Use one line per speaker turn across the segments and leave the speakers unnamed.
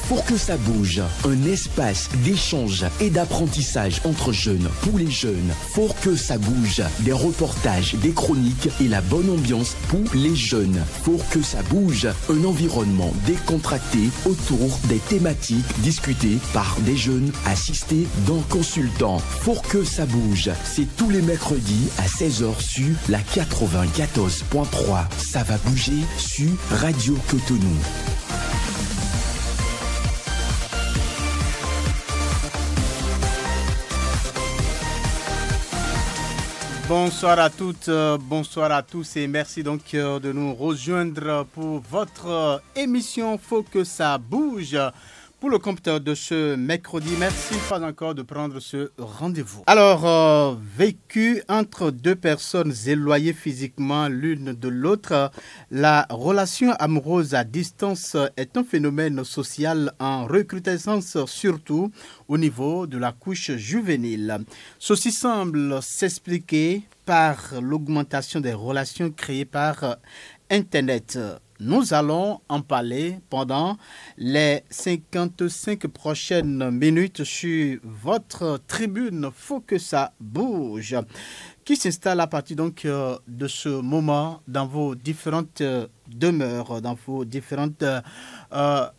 Pour que ça bouge, un espace d'échange et d'apprentissage entre jeunes, pour les jeunes. Pour que ça bouge, des reportages, des chroniques et la bonne ambiance pour les jeunes. Pour que ça bouge, un environnement décontracté autour des thématiques discutées par des jeunes assistés d'un consultant. Pour que ça bouge, c'est tous les mercredis à 16h sur la 94.3. Ça va bouger sur Radio Cotonou.
Bonsoir à toutes, bonsoir à tous et merci donc de nous rejoindre pour votre émission Faut que ça bouge. Pour le compteur de ce mercredi, merci pas encore de prendre ce rendez-vous. Alors, vécu entre deux personnes éloignées physiquement l'une de l'autre, la relation amoureuse à distance est un phénomène social en recrudescence surtout au niveau de la couche juvénile. Ceci semble s'expliquer par l'augmentation des relations créées par Internet. Nous allons en parler pendant les 55 prochaines minutes sur votre tribune. Faut que ça bouge. Qui s'installe à partir donc de ce moment dans vos différentes demeures, dans vos différentes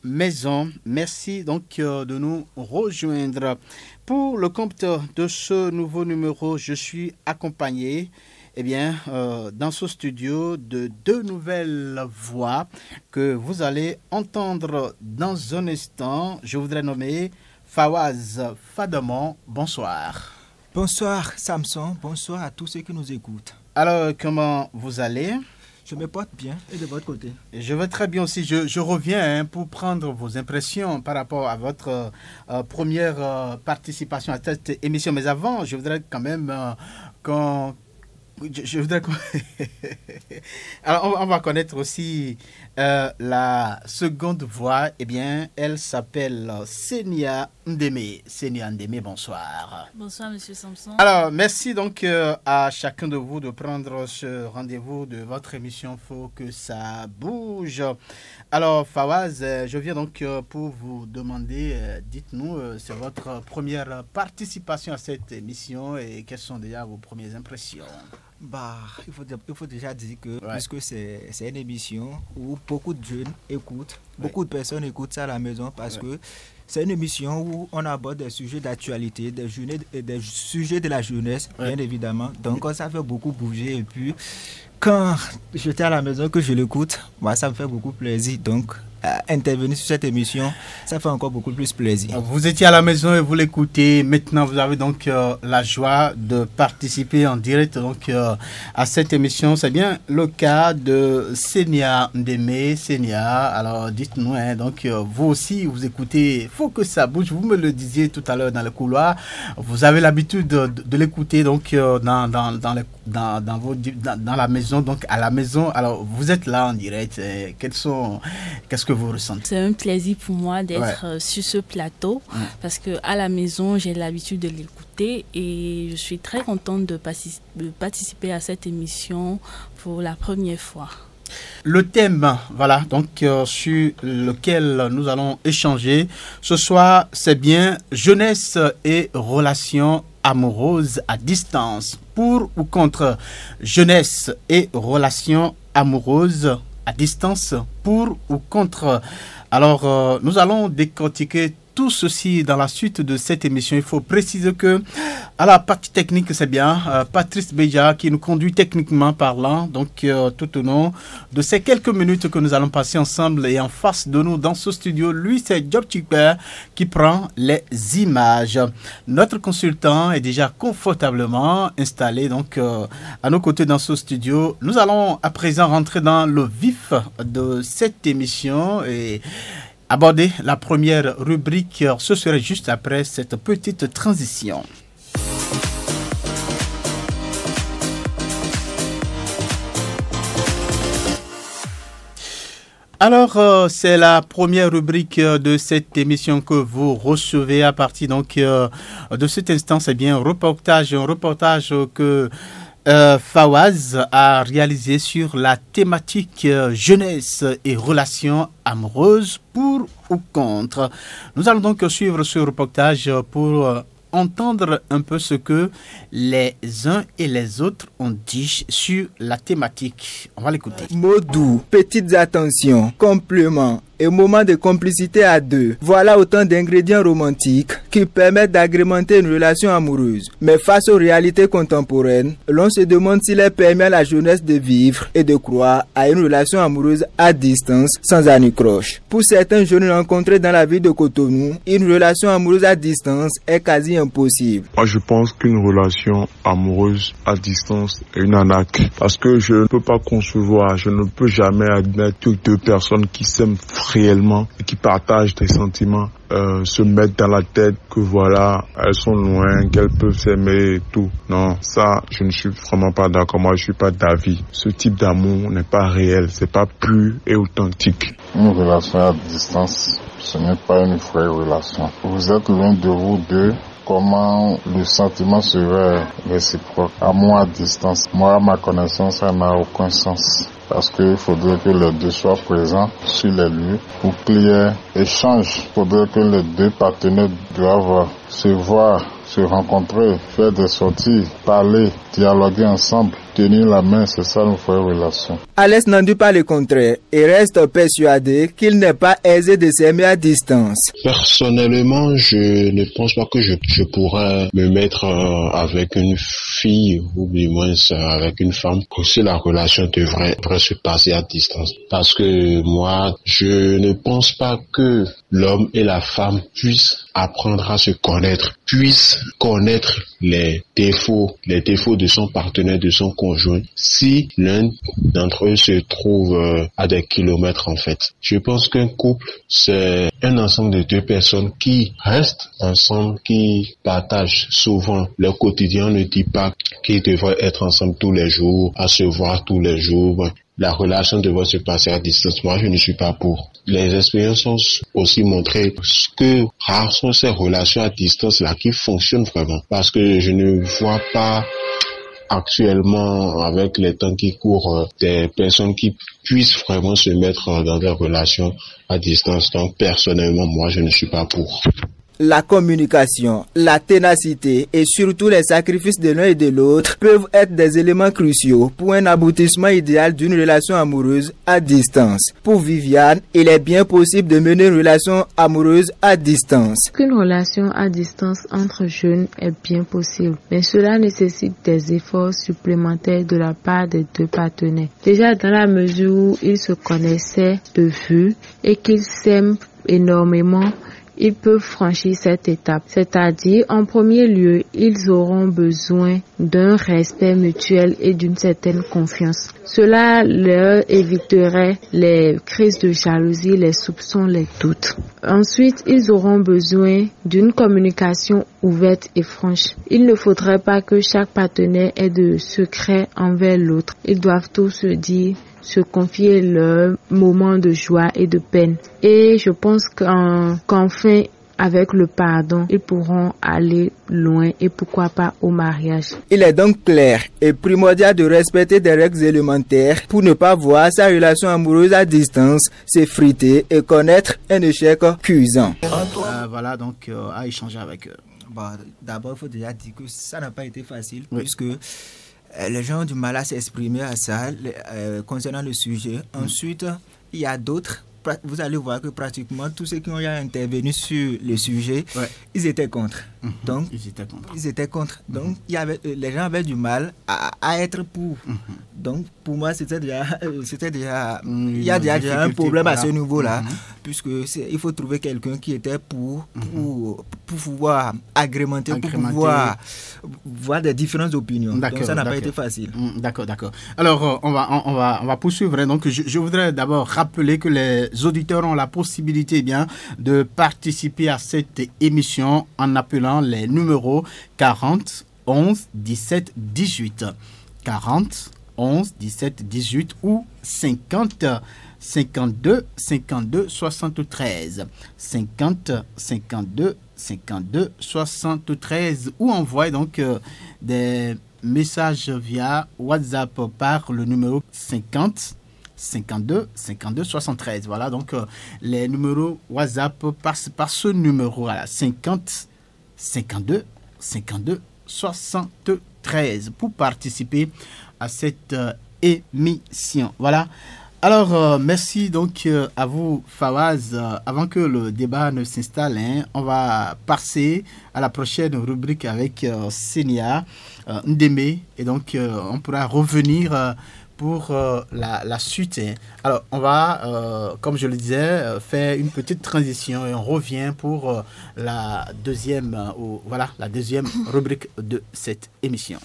maisons. Merci donc de nous rejoindre. Pour le compte de ce nouveau numéro, je suis accompagné dans ce studio de deux nouvelles voix que vous allez entendre dans un instant. Je voudrais nommer Fawaz Fadamon. Bonsoir.
Bonsoir Samson, bonsoir à tous ceux qui nous écoutent.
Alors, comment vous allez ?
Je me porte bien. Et de votre côté ?
Je vais très bien aussi. Je reviens pour prendre vos impressions par rapport à votre première participation à cette émission. Mais avant, je voudrais quand même Je voudrais... Alors, on va connaître aussi la seconde voix. Eh bien, elle s'appelle Senia Ndeme. Senia Ndeme, bonsoir.
Bonsoir, Monsieur Samson.
Alors, merci donc à chacun de vous de prendre ce rendez-vous de votre émission Faut que ça bouge. Alors, Fawaz, je viens donc pour vous demander, dites-nous, c'est votre première participation à cette émission et quelles sont déjà vos premières impressions ?
Il faut déjà dire que puisque c'est une émission où beaucoup de jeunes écoutent, beaucoup de personnes écoutent ça à la maison parce que c'est une émission où on aborde des sujets d'actualité, des sujets de la jeunesse, bien évidemment. Donc ça fait beaucoup bouger et puis quand j'étais à la maison que je l'écoute, ça me fait beaucoup plaisir. Donc intervenir sur cette émission, ça fait encore beaucoup plus plaisir.
Vous étiez à la maison et vous l'écoutez. Maintenant, vous avez donc la joie de participer en direct donc, à cette émission. C'est bien le cas de Senia Ndeme. Senia, alors dites-nous, donc vous aussi, vous écoutez. Faut que ça bouge. Vous me le disiez tout à l'heure dans le couloir. Vous avez l'habitude de l'écouter donc dans la maison, donc à la maison. Alors, vous êtes là en direct. Qu'est-ce que vous ressentez?
C'est un plaisir pour moi d'être sur ce plateau parce qu'à la maison, j'ai l'habitude de l'écouter et je suis très contente de participer à cette émission pour la première fois.
Le thème, voilà, donc sur lequel nous allons échanger ce soir, c'est bien jeunesse et relations amoureuses à distance. Pour ou contre jeunesse et relations amoureuses à distance, pour ou contre. Alors, nous allons décortiquer tout ceci dans la suite de cette émission. Il faut préciser que à la partie technique, c'est bien Patrice Beja qui nous conduit techniquement parlant. Donc, tout au long de ces quelques minutes que nous allons passer ensemble et en face de nous dans ce studio, lui, c'est Job Chikper qui prend les images. Notre consultant est déjà confortablement installé donc à nos côtés dans ce studio. Nous allons à présent rentrer dans le vif de cette émission et aborder la première rubrique. Ce serait juste après cette petite transition. Alors, c'est la première rubrique de cette émission que vous recevez à partir donc de cet instant. C'est bien un reportage que Fawaz a réalisé sur la thématique jeunesse et relations amoureuses pour ou contre. Nous allons donc suivre ce reportage pour entendre un peu ce que les uns et les autres ont dit sur la thématique. On va l'écouter.
Mots doux, petites attentions, compliments et moments de complicité à deux. Voilà autant d'ingrédients romantiques qui permettent d'agrémenter une relation amoureuse. Mais face aux réalités contemporaines, l'on se demande s'il est permis à la jeunesse de vivre et de croire à une relation amoureuse à distance sans anicroche. Pour certains jeunes rencontrés dans la ville de Cotonou, une relation amoureuse à distance est quasi impossible.
Moi, je pense qu'une relation amoureuse à distance est une arnaque. Parce que je ne peux pas concevoir, je ne peux jamais admettre que deux personnes qui s'aiment réellement et qui partagent des sentiments se mettent dans la tête que voilà, elles sont loin, qu'elles peuvent s'aimer et tout. Non, ça, je ne suis vraiment pas d'accord. Moi, je suis pas d'avis. Ce type d'amour n'est pas réel, c'est pas pur et authentique.
Une relation à distance, ce n'est pas une vraie relation. Vous êtes loin de vous deux. Comment le sentiment serait réciproque? Amour à distance, moi, à ma connaissance, ça n'a aucun sens. Parce qu'il faudrait que les deux soient présents sur les lieux pour qu'il y ait échange. Il faudrait que les deux partenaires doivent se voir, se rencontrer, faire des sorties, parler, dialoguer ensemble, tenir la main, c'est ça une vraie relation.
Alès n'en dit pas le contraire et reste persuadé qu'il n'est pas aisé de s'aimer à distance.
Personnellement, je ne pense pas que je pourrais me mettre avec une fille ou du moins avec une femme si la relation devrait se passer à distance. Parce que moi, je ne pense pas que l'homme et la femme puissent apprendre à se connaître, puissent connaître les défauts de son partenaire, de son conjoint, si l'un d'entre eux se trouve à des kilomètres en fait. Je pense qu'un couple, c'est un ensemble de deux personnes qui restent ensemble, qui partagent souvent leur quotidien. On ne dit pas qu'ils devraient être ensemble tous les jours, à se voir tous les jours. La relation devrait se passer à distance. Moi, je ne suis pas pour. Les expériences ont aussi montré que rares sont ces relations à distance-là qui fonctionnent vraiment. Parce que je ne vois pas actuellement, avec les temps qui courent, des personnes qui puissent vraiment se mettre dans des relations à distance. Donc, personnellement, moi, je ne suis pas pour.
La communication, la ténacité et surtout les sacrifices de l'un et de l'autre peuvent être des éléments cruciaux pour un aboutissement idéal d'une relation amoureuse à distance. Pour Viviane, il est bien possible de mener une relation amoureuse à distance.
Une relation à distance entre jeunes est bien possible, mais cela nécessite des efforts supplémentaires de la part des deux partenaires. Déjà dans la mesure où ils se connaissaient de vue et qu'ils s'aiment énormément, ils peuvent franchir cette étape. C'est-à-dire, en premier lieu, ils auront besoin d'un respect mutuel et d'une certaine confiance. Cela leur éviterait les crises de jalousie, les soupçons, les doutes. Ensuite, ils auront besoin d'une communication ouverte et franche. Il ne faudrait pas que chaque partenaire ait de secrets envers l'autre. Ils doivent tous se dire, se confier leurs moments de joie et de peine. Et je pense qu'enfin, avec le pardon, ils pourront aller loin et pourquoi pas au mariage.
Il est donc clair et primordial de respecter des règles élémentaires pour ne pas voir sa relation amoureuse à distance s'effriter et connaître un échec cuisant.
Voilà donc à échanger avec eux.
D'abord, il faut déjà dire que ça n'a pas été facile puisque les gens ont du mal à s'exprimer à ça concernant le sujet. Ensuite, il y a d'autres. Vous allez voir que pratiquement tous ceux qui ont intervenu sur le sujet, ils étaient contre. Donc, ils étaient contre. Donc, les gens avaient du mal à être pour. Donc, pour moi, c'était déjà il y a déjà un problème à ce niveau-là, puisque il faut trouver quelqu'un qui était pour pouvoir agrémenter, pour pouvoir voir des différentes opinions. Donc, ça n'a pas été facile.
D'accord. Alors, on va poursuivre. Donc, je voudrais d'abord rappeler que les auditeurs ont la possibilité de participer à cette émission en appelant les numéros 40 11 17 18 40 11 17 18 ou 50 52 52 73 50 52 52 73 ou envoie donc des message via WhatsApp par le numéro 50 52 52 73. Voilà, donc les numéros WhatsApp passent par ce numéro, voilà, 50 52 52 73 pour participer à cette émission. Voilà. Alors, merci donc à vous, Fawaz. Avant que le débat ne s'installe, on va passer à la prochaine rubrique avec Senia Ndeme. Et donc, on pourra revenir pour la suite. Alors, on va, comme je le disais, faire une petite transition et on revient pour la deuxième rubrique de cette émission.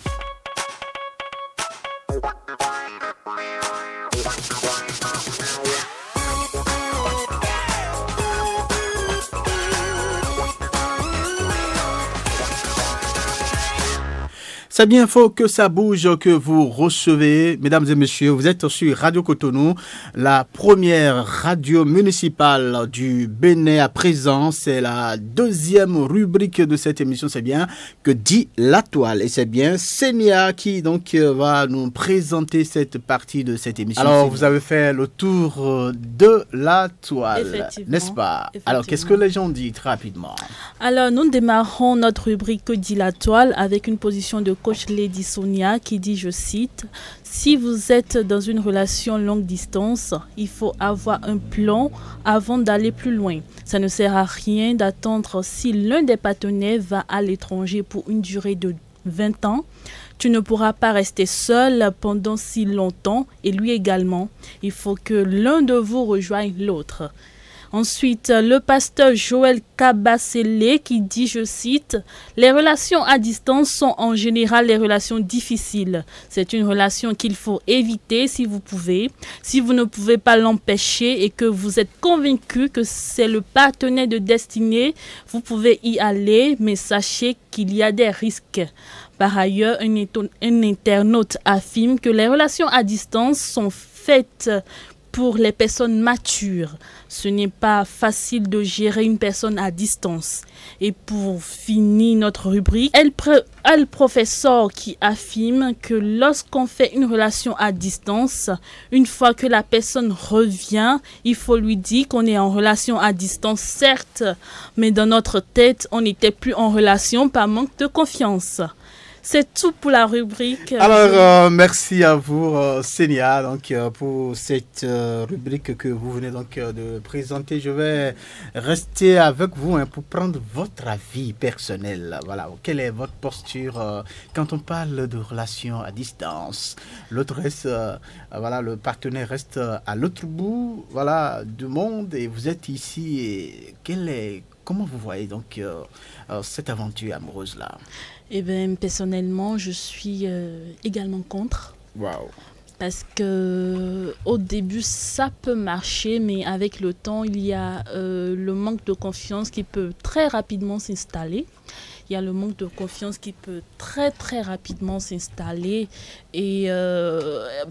C'est bien faux que ça bouge que vous recevez, mesdames et messieurs. Vous êtes sur Radio Cotonou, la première radio municipale du Bénin à présent. C'est la deuxième rubrique de cette émission. C'est bien que dit la toile. Et c'est bien Senia qui donc va nous présenter cette partie de cette émission. Alors, vous avez fait le tour de la toile, n'est-ce pas? Alors, qu'est-ce que les gens disent rapidement?
Alors, nous démarrons notre rubrique que dit la toile avec une position de coach Lady Sonia qui dit, je cite, « Si vous êtes dans une relation longue distance, il faut avoir un plan avant d'aller plus loin. Ça ne sert à rien d'attendre si l'un des partenaires va à l'étranger pour une durée de 20 ans. Tu ne pourras pas rester seul pendant si longtemps et lui également. Il faut que l'un de vous rejoigne l'autre. » Ensuite, le pasteur Joël Kabasele qui dit, je cite, « Les relations à distance sont en général les relations difficiles. C'est une relation qu'il faut éviter si vous pouvez. Si vous ne pouvez pas l'empêcher et que vous êtes convaincu que c'est le partenaire de destinée, vous pouvez y aller, mais sachez qu'il y a des risques. » Par ailleurs, un internaute affirme que les relations à distance sont faites pour les personnes matures. Ce n'est pas facile de gérer une personne à distance. Et pour finir notre rubrique, El Professeur qui affirme que lorsqu'on fait une relation à distance, une fois que la personne revient, il faut lui dire qu'on est en relation à distance, certes, mais dans notre tête, on n'était plus en relation par manque de confiance. C'est tout pour la rubrique.
Alors, merci à vous, Senia, donc, pour cette rubrique que vous venez donc de présenter. Je vais rester avec vous pour prendre votre avis personnel. Voilà, quelle est votre posture quand on parle de relations à distance? L'autre reste, le partenaire reste à l'autre bout, du monde et vous êtes ici. Et comment vous voyez donc cette aventure amoureuse-là?
Eh bien, personnellement, je suis également contre.
Wow.
Parce que au début, ça peut marcher, mais avec le temps, il y a le manque de confiance qui peut très rapidement s'installer. Il y a le manque de confiance qui peut très très rapidement s'installer. Et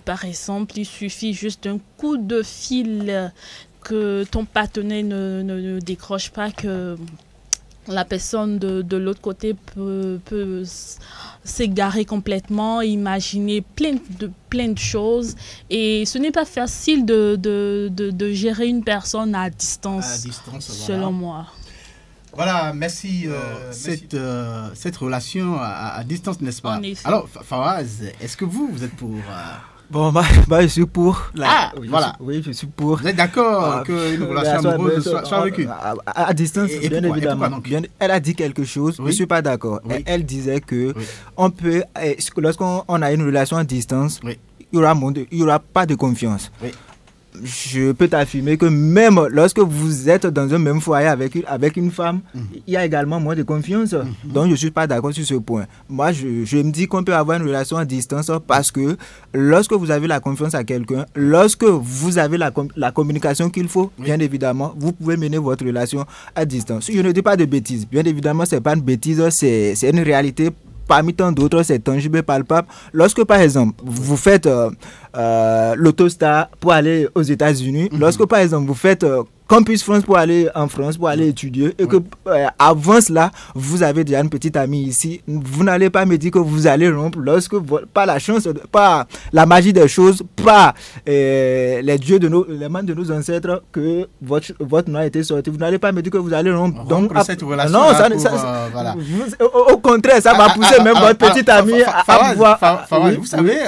par exemple, il suffit juste d'un coup de fil que ton partenaire ne décroche pas, que la personne de l'autre côté peut s'égarer complètement, imaginer plein de choses. Et ce n'est pas facile de gérer une personne à distance, selon moi.
Voilà, merci. Cette relation à distance, n'est-ce pas? Alors, Fawaz, est-ce que vous êtes pour...
Bon, je suis pour.
Oui,
je suis pour.
Vous êtes d'accord qu'une relation amoureuse soit vécue
à distance, bien évidemment. Elle a dit quelque chose, je ne suis pas d'accord.
Oui.
Elle disait que on peut, lorsqu'on a une relation à distance, il n'y aura pas de confiance.
Oui.
Je peux t'affirmer que même lorsque vous êtes dans un même foyer avec une femme, il y a également moins de confiance. Donc, je ne suis pas d'accord sur ce point. Moi, je me dis qu'on peut avoir une relation à distance parce que lorsque vous avez la confiance à quelqu'un, lorsque vous avez la communication qu'il faut, bien évidemment, vous pouvez mener votre relation à distance. Je ne dis pas de bêtises. Bien évidemment, ce n'est pas une bêtise, c'est une réalité. Parmi tant d'autres, c'est tangible et palpable. Lorsque, par exemple, vous faites l'autostar pour aller aux États-Unis, lorsque, par exemple, vous faites Campus France pour aller en France, pour aller étudier, et que avant cela, vous avez déjà une petite amie ici, vous n'allez pas me dire que vous allez rompre lorsque, pas la chance, pas la magie des choses, pas les mains de nos ancêtres, que votre nom a été sorti. Vous n'allez pas me dire que vous allez rompre. Donc,
cette relation
non,
voilà.
Au contraire, ça va pousser même votre petite amie à pouvoir...
Vous savez,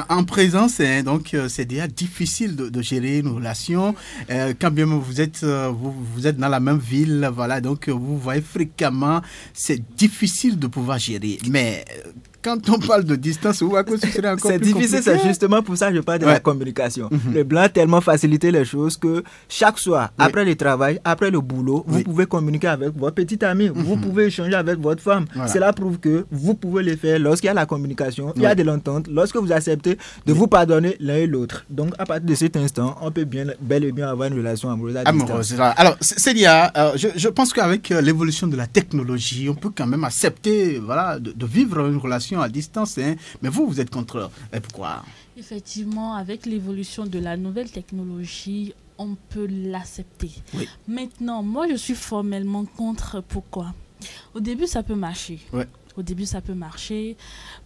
en présence, donc c'est déjà difficile de gérer une relation. Quand bien vous êtes dans la même ville, voilà, donc vous voyez fréquemment, c'est difficile de pouvoir gérer. Mais quand on parle de distance, vous voyez que ce serait encore
c'est
plus
difficile,
compliqué.
c'est justement pour ça que je parle de la communication. Le blanc a tellement facilité les choses que chaque soir, après le travail, après le boulot, vous pouvez communiquer avec votre petite amie, vous pouvez échanger avec votre femme. Voilà. Cela prouve que vous pouvez le faire lorsqu'il y a la communication, il y a de l'entente, lorsque vous acceptez de vous pardonner l'un et l'autre. Donc à partir de cet instant, on peut bel et bien avoir une relation amoureuse à distance.
Alors, Célia, je pense qu'avec l'évolution de la technologie, on peut quand même accepter de vivre une relation à distance, hein. Mais vous êtes contre. Et pourquoi?
Effectivement, avec l'évolution de la nouvelle technologie, on peut l'accepter. Oui. Maintenant, moi, je suis formellement contre. Pourquoi? Au début, ça peut marcher. Ouais. Au début, ça peut marcher.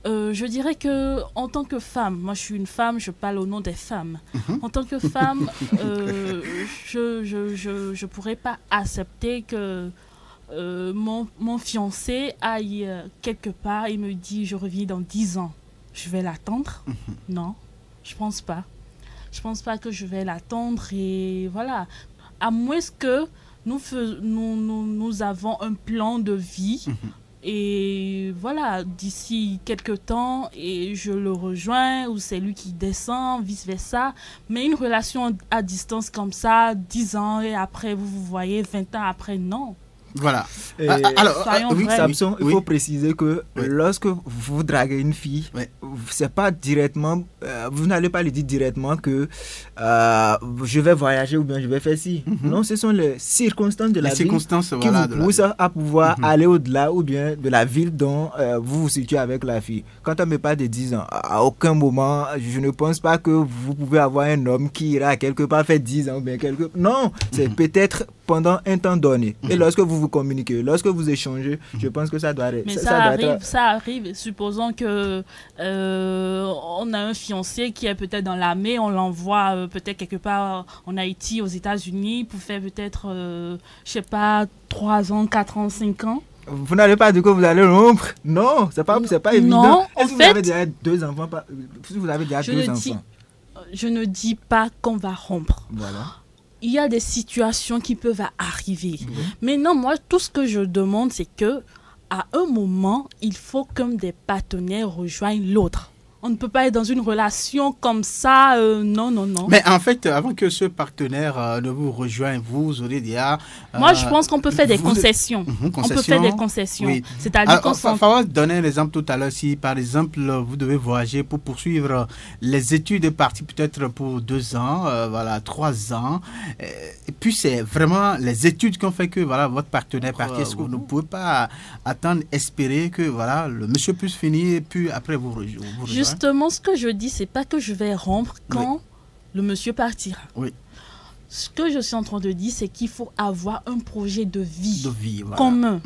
Je dirais que en tant que femme, moi je suis une femme, je parle au nom des femmes. En tant que femme, je pourrais pas accepter que mon fiancé aille quelque part et me dit je reviens dans 10 ans. Je vais l'attendre? Non, je pense pas. Je pense pas que je vais l'attendre et voilà. À moins que nous avons un plan de vie. Et voilà, d'ici quelques temps, et je le rejoins, ou c'est lui qui descend, vice-versa. Mais une relation à distance comme ça, 10 ans, et après, vous voyez, 20 ans après, non.
Voilà.
Alors, Samson, il faut préciser que lorsque vous draguez une fille, c'est pas directement, vous n'allez pas lui dire directement que je vais voyager ou bien je vais faire ci. Non, ce sont les circonstances de la vie qui vous poussent à pouvoir aller au-delà ou bien de la ville dont vous vous situez avec la fille. Quand on me parle de 10 ans, à aucun moment, je ne pense pas que vous pouvez avoir un homme qui ira quelque part faire 10 ans ou bien Non, c'est peut-être pendant un temps donné. Et lorsque vous communiquez, lorsque vous échangez, je pense que ça doit arrêter.
Mais ça arrive. Supposons que on a un fiancé qui est peut-être dans l'armée, on l'envoie peut-être quelque part en Haïti, aux États-Unis, pour faire peut-être, je sais pas, 3 ans, 4 ans, 5 ans.
Vous n'allez pas dire que vous allez rompre. Non, c'est pas évident.
Non,
vous avez déjà 2 enfants, vous avez déjà 2 enfants.
Je ne dis pas qu'on va rompre.
Voilà.
Il y a des situations qui peuvent arriver. Mais non, moi, tout ce que je demande, c'est que à un moment, il faut qu'un des partenaires rejoigne l'autre. On ne peut pas être dans une relation comme ça, non.
Mais en fait, avant que ce partenaire ne vous rejoigne, vous aurez déjà...
Moi, je pense qu'on peut faire des concessions. On peut faire des concessions. Oui. C'est-à-dire qu'on s'en...
Fawaz donnait un exemple tout à l'heure. Si, par exemple, vous devez voyager pour poursuivre les études parties peut-être pour 2 ans, 3 ans. Et puis, c'est vraiment les études qui ont fait que votre partenaire parti. Est-ce que vous ne pouvez pas attendre, espérer que le monsieur puisse finir et puis après vous rejoindre?
Justement, ce que je dis, c'est pas que je vais rompre quand le monsieur partira. Oui. Ce que je suis en train de dire, c'est qu'il faut avoir un projet de vie commun.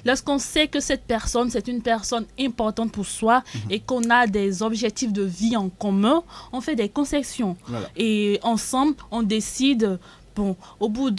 Lorsqu'on sait que cette personne, c'est une personne importante pour soi et qu'on a des objectifs de vie en commun, on fait des concessions. Voilà. Et ensemble, on décide... Bon, au bout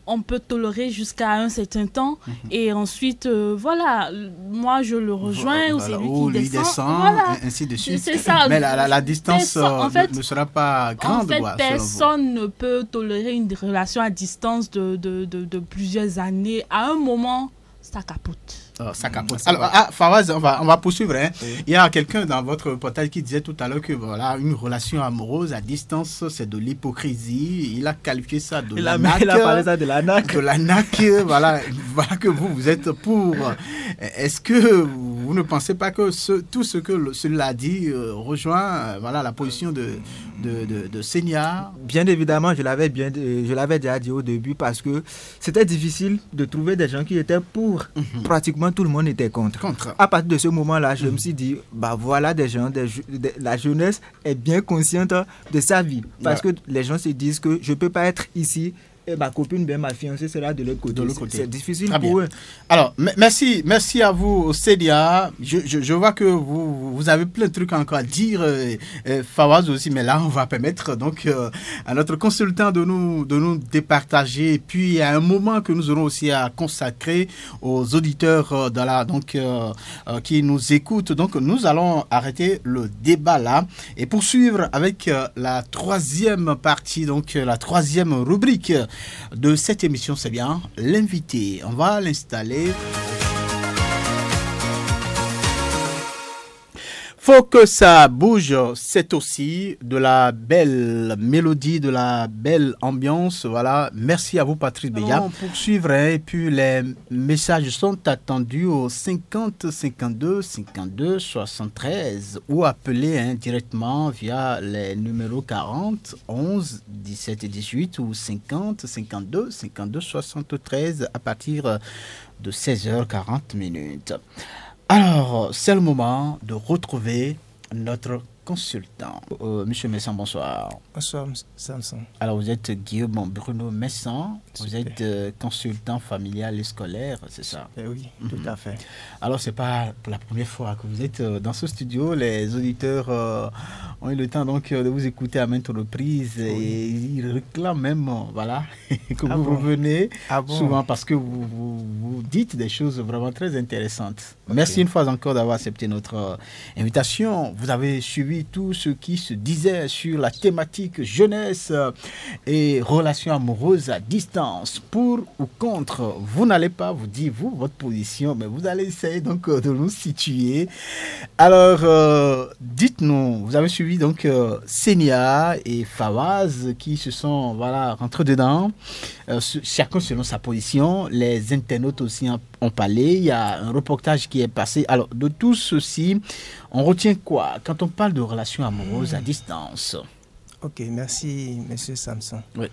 on peut tolérer jusqu'à un certain temps et ensuite, moi je le rejoins ou c'est lui qui descend.
Et ainsi de suite.
C'est ça.
Mais la distance ne sera pas grande.
En fait, personne ne peut tolérer une relation à distance de plusieurs années. À un moment, ça capote.
Ça capote. Alors, Fawaz, on va poursuivre. Hein. Oui. Il y a quelqu'un dans votre reportage qui disait tout à l'heure que une relation amoureuse à distance, c'est de l'hypocrisie. Il a qualifié ça de l'anaque.
Il a parlé ça de l'anaque.
De l'anaque, voilà que vous êtes pour. Est-ce que vous ne pensez pas que tout ce que celui-là a dit rejoint la position de Senia?
Bien évidemment, je l'avais déjà dit au début parce que c'était difficile de trouver des gens qui étaient pour. Pratiquement tout le monde était contre. À partir de ce moment-là, je me suis dit, des gens, la jeunesse est bien consciente de sa vie. Parce que les gens se disent que je ne peux pas être ici et ma copine, bien ma fiancée sera de l'autre côté. C'est difficile pour eux.
Alors, merci à vous, Célia. Je vois que vous avez plein de trucs encore à dire, Fawaz aussi, mais là, on va permettre donc à notre consultant de nous départager. Et puis, à un moment que nous aurons aussi à consacrer aux auditeurs qui nous écoutent. Donc, nous allons arrêter le débat là et poursuivre avec la troisième partie, donc la troisième rubrique de cette émission, c'est bien l'invité. On va l'installer. Faut que ça bouge, c'est aussi de la belle mélodie, de la belle ambiance. Voilà, merci à vous Patrice Beya. On poursuivra et puis les messages sont attendus au 50 52 52 73 ou appeler directement via les numéros 40 11 17 et 18 ou 50 52 52 73 à partir de 16h40. Alors, c'est le moment de retrouver notre consultant. Monsieur Messan, bonsoir.
Bonsoir, Samson.
Alors, vous êtes Guillaume Bruno Messan. Vous êtes consultant familial et scolaire, c'est ça?
Oui, tout à fait.
Alors, c'est pas pour la première fois que vous êtes dans ce studio. Les auditeurs ont eu le temps donc de vous écouter à maintes reprises et ils réclament même, voilà, que vous revenez souvent parce que vous dites des choses vraiment très intéressantes. Okay. Merci une fois encore d'avoir accepté notre invitation. Vous avez suivi tout ce qui se disait sur la thématique jeunesse et relations amoureuses à distance. Pour ou contre, vous n'allez pas vous dire, vous, votre position, mais vous allez essayer donc de nous situer. Alors, dites-nous, vous avez suivi donc Senia et Fawaz qui se sont rentrés dedans, chacun selon sa position. Les internautes aussi ont parlé. Il y a un reportage qui est passé. Alors, de tout ceci, on retient quoi quand on parle de relations amoureuses à distance?
Ok, merci, monsieur Samson.
Oui.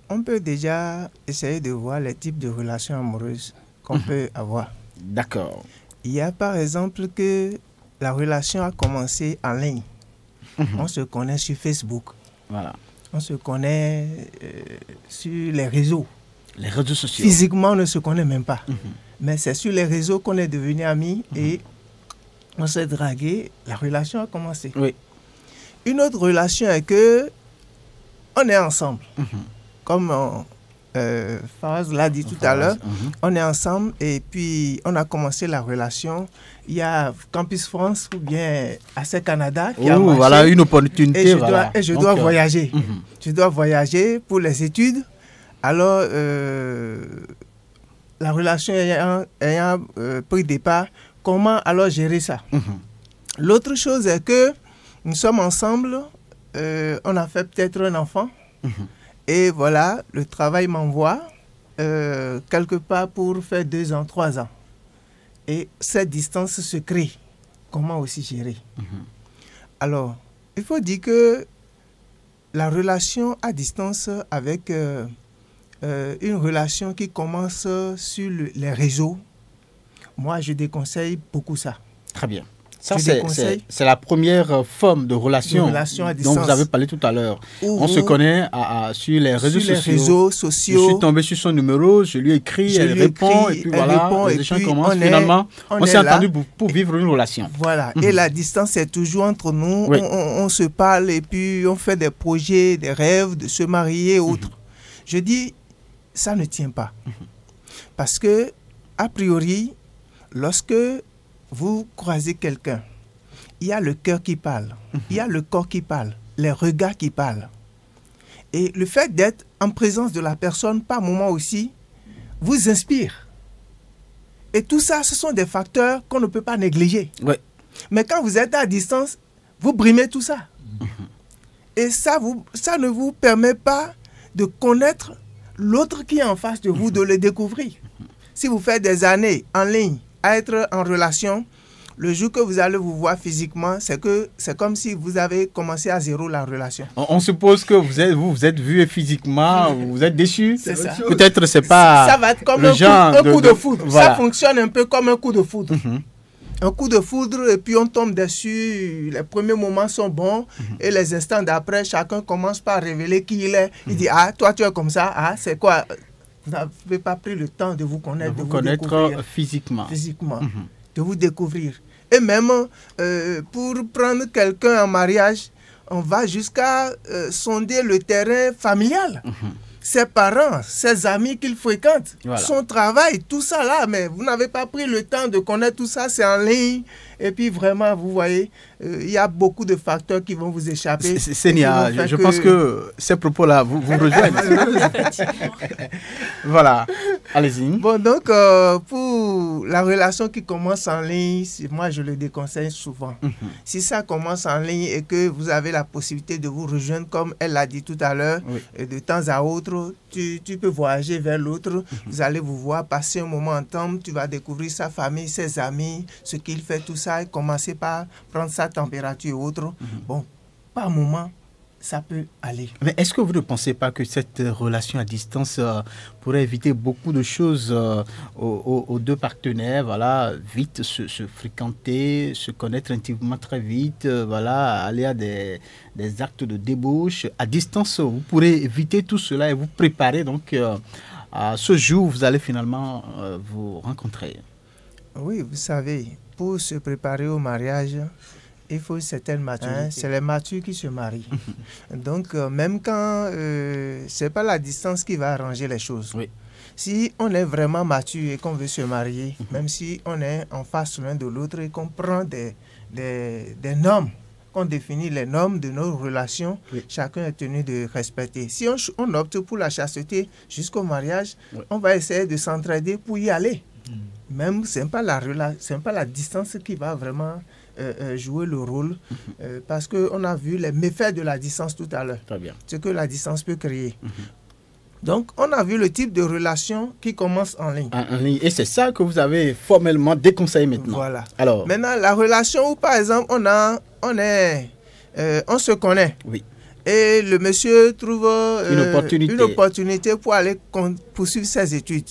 On peut déjà essayer de voir les types de relations amoureuses qu'on peut avoir.
D'accord.
Il y a par exemple que la relation a commencé en ligne. On se connaît sur Facebook.
Voilà.
On se connaît sur les réseaux.
Les réseaux sociaux.
Physiquement, on ne se connaît même pas. Mais c'est sur les réseaux qu'on est devenus amis et on s'est dragué. La relation a commencé.
Oui.
Une autre relation est que on est ensemble. Comme Fawaz l'a dit tout à l'heure, on est ensemble et puis on a commencé la relation. Il y a Campus France ou bien AC Canada qui a marché.
Voilà une opportunité.
Et je dois voyager. Je dois voyager pour les études. Alors, la relation ayant pris départ, comment alors gérer ça? L'autre chose est que nous sommes ensemble, on a fait peut-être un enfant. Et voilà, le travail m'envoie quelque part pour faire 2 ans, 3 ans. Et cette distance se crée. Comment aussi gérer? Alors, il faut dire que la relation à distance avec une relation qui commence sur les réseaux, moi, je déconseille beaucoup ça.
Très bien. Ça, c'est la première forme de relation dont vous avez parlé tout à l'heure. On se connaît sur les réseaux sociaux. Je suis tombé sur son numéro, je lui ai écrit, elle répond, et puis voilà, les échanges commencent. Finalement, on s'est entendu pour vivre une relation.
Voilà, et la distance est toujours entre nous. Oui. On se parle et puis on fait des projets, des rêves de se marier et autres. Je dis, ça ne tient pas. Parce que, a priori, lorsque vous croisez quelqu'un, il y a le cœur qui parle, il y a le corps qui parle, les regards qui parlent. Et le fait d'être en présence de la personne, par moment aussi, vous inspire. Et tout ça, ce sont des facteurs qu'on ne peut pas négliger.
Ouais.
Mais quand vous êtes à distance, vous brimez tout ça. Et ça ne vous permet pas de connaître l'autre qui est en face de vous, de le découvrir. Si vous faites des années en ligne, à être en relation, le jour que vous allez vous voir physiquement, c'est comme si vous avez commencé à zéro la relation.
On suppose que vous êtes vu physiquement, vous êtes déçu.
C'est ça.
Peut-être c'est pas.
Ça va être comme un coup de foudre. Voilà. Ça fonctionne un peu comme un coup de foudre. un coup de foudre et puis on tombe dessus. Les premiers moments sont bons et les instants d'après, chacun commence par révéler qui il est. Il dit, ah, toi tu es comme ça, ah, c'est quoi? Vous n'avez pas pris le temps de vous connaître,
de vous connaître physiquement.
De vous découvrir. Et même pour prendre quelqu'un en mariage, on va jusqu'à sonder le terrain familial. Ses parents, ses amis qu'il fréquente, son travail, tout ça là, mais vous n'avez pas pris le temps de connaître tout ça, c'est en ligne. Et puis vraiment, vous voyez, il y a beaucoup de facteurs qui vont vous échapper.
Sénia, je pense que ces propos-là vous rejoignent. Voilà, allez-y.
Bon, donc, pour la relation qui commence en ligne, moi, je le déconseille souvent. Si ça commence en ligne et que vous avez la possibilité de vous rejoindre, comme elle l'a dit tout à l'heure, et de temps à autre, tu peux voyager vers l'autre, vous allez vous voir, passer un moment ensemble, tu vas découvrir sa famille, ses amis, ce qu'il fait, tout ça, et commencer par prendre sa température et autres. Bon, par moment, ça peut aller.
Mais est-ce que vous ne pensez pas que cette relation à distance pourrait éviter beaucoup de choses aux deux partenaires, voilà, vite se fréquenter, se connaître intimement très vite, voilà, aller à des actes de débauche. À distance, vous pourrez éviter tout cela et vous préparer donc à ce jour où vous allez finalement vous rencontrer.
Oui, vous savez, pour se préparer au mariage, il faut une certaine maturité. C'est les matures qui se marient. Donc, même quand ce n'est pas la distance qui va arranger les choses. Si on est vraiment mature et qu'on veut se marier, même si on est en face l'un de l'autre et qu'on prend des normes, qu'on définit les normes de nos relations, chacun est tenu de respecter. Si on opte pour la chasteté jusqu'au mariage, on va essayer de s'entraider pour y aller. Même ce n'est pas la distance qui va vraiment jouer le rôle, parce qu'on a vu les méfaits de la distance tout à l'heure, ce que la distance peut créer. Donc, on a vu le type de relation qui commence en ligne.
En ligne. Et c'est ça que vous avez formellement déconseillé maintenant.
Voilà.
Alors,
maintenant, la relation où, par exemple, on se connaît. Et le monsieur trouve une opportunité pour aller poursuivre ses études.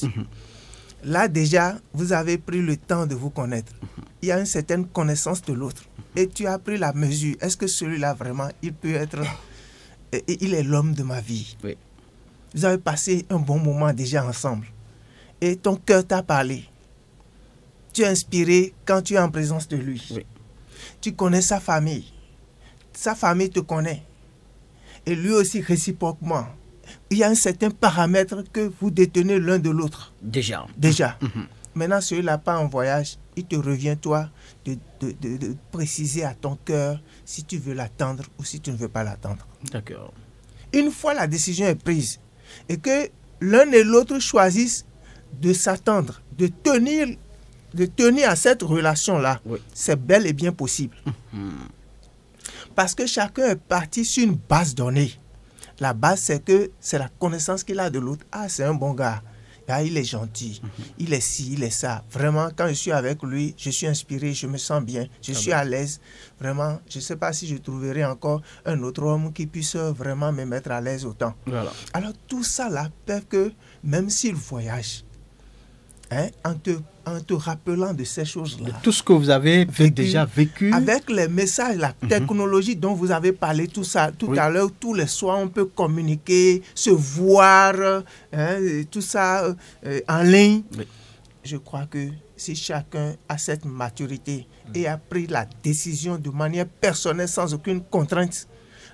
Là, déjà, vous avez pris le temps de vous connaître. Il y a une certaine connaissance de l'autre. Et tu as pris la mesure. Est-ce que celui-là, vraiment, il peut être... il est l'homme de ma vie. Vous avez passé un bon moment déjà ensemble. Et ton cœur t'a parlé. Tu es inspiré quand tu es en présence de lui. Tu connais sa famille. Sa famille te connaît. Et lui aussi réciproquement. Il y a un certain paramètre que vous détenez l'un de l'autre.
Déjà.
Maintenant, celui-là part en voyage, il te revient, toi, de préciser à ton cœur si tu veux l'attendre ou si tu ne veux pas l'attendre.
D'accord.
Une fois la décision est prise et que l'un et l'autre choisissent de s'attendre, de tenir à cette relation-là, c'est bel et bien possible. Parce que chacun est parti sur une base donnée. La base, c'est la connaissance qu'il a de l'autre. Ah, c'est un bon gars. Ah, il est gentil. Il est ci, il est ça. Vraiment, quand je suis avec lui, je suis inspiré, je me sens bien. Je suis à l'aise. Vraiment, je ne sais pas si je trouverai encore un autre homme qui puisse vraiment me mettre à l'aise autant. Alors, tout ça là fait que, même s'il voyage, en te rappelant de ces choses-là.
Tout ce que vous avez déjà vécu.
Avec les messages, la technologie dont vous avez parlé, tout ça, tout à l'heure, tous les soirs, on peut communiquer, se voir, tout ça en ligne. Je crois que si chacun a cette maturité et a pris la décision de manière personnelle, sans aucune contrainte,